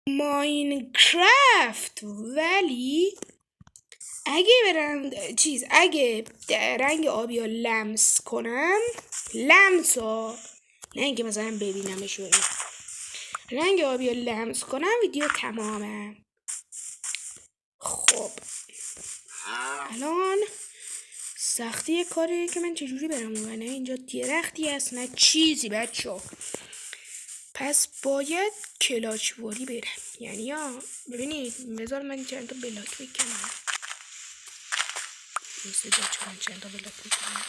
ماینکرافت، ولی اگه اگه رنگ آبی رو لمس کنم، لمس ها، نه اینکه مثلا ببینمش و رنگ آبی رو لمس کنم ویدیو تمامه. خب الان سختی کاره که من چجوری برم اون، نه اینجا درختی هست نه چیزی بچه. پس باید کلاچواری برم، یعنی یا ببینید بذار من چند تا بلاک بکنم. مثل چند تا بلاک بکنم.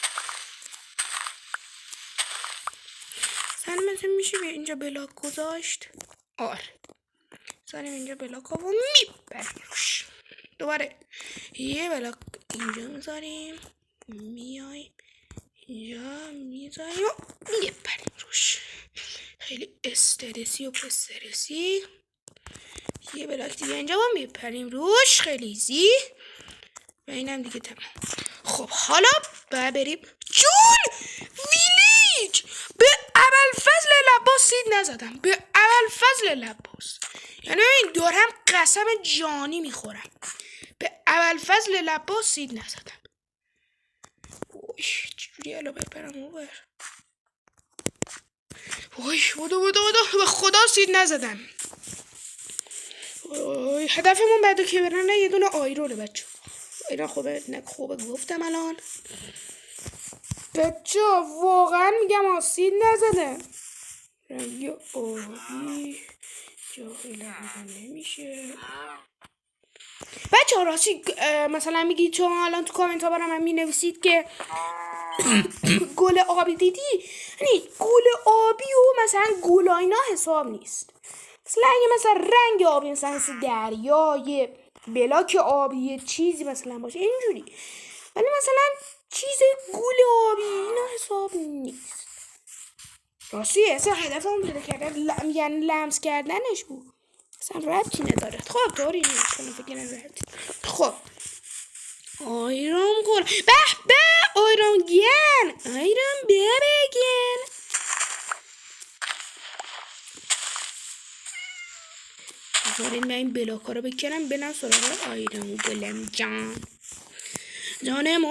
سنم مثل میشه به اینجا بلاک گذاشت. آره سنم اینجا بلاک ها و میپریم روش. دوباره یه بلاک اینجا میذاریم، میایم اینجا میذاریم و میپریم روش. خیلی استرسی و پسترسی. یه بلاک دیگه اینجا با میپریم روش، خیلی ایزی. و اینم دیگه تمام. خب حالا بریم جون ویلیج. به ابوالفضل لباس سید نزدم، به ابوالفضل لباس، یعنی این دارم قسم جانی میخورم، به ابوالفضل لباس سید نزدم. وای چجوری الان بپرم اوبر؟ وای بودو به خدا سید نزدم. هدفمون بعد که برن یه دونه آیرونه بچه. اینا خوبه گفتم الان بچه واقعا میگم سید نزدم. رنگی آبی جاهیلم نمیشه بچه. راستی مثلا میگید چون الان تو کامنت ها برام هم مینویسید که گل آبی دیدی، یعنی گل آبی و مثلا گلاینا حساب نیست. مثلا اگه مثلا رنگ آبی مثلا دریا، یه بلاک آبی، یه چیزی مثلا باشه اینجوری، ولی مثلا چیز گل آبی اینا حساب نیست. راستی اصلا هدفمون پیدا کردن یعنی لمس کردنش بود، اصلا ربطی نداره. خب طوری نیست کنم فکر ربطی. خب آیرام گل به آیرام گن، آیرام بگن. بذارین من این بلاک ها رو بکنم بنام سراغ آیرام گلم جان. جانم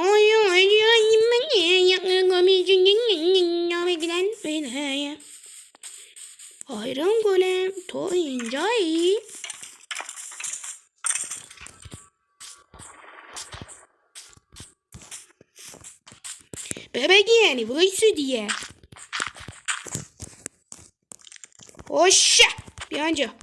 آیرام گلم تو اینجایی؟ بگی یعنی وایسو دیگه. اوشه بیا اینجا.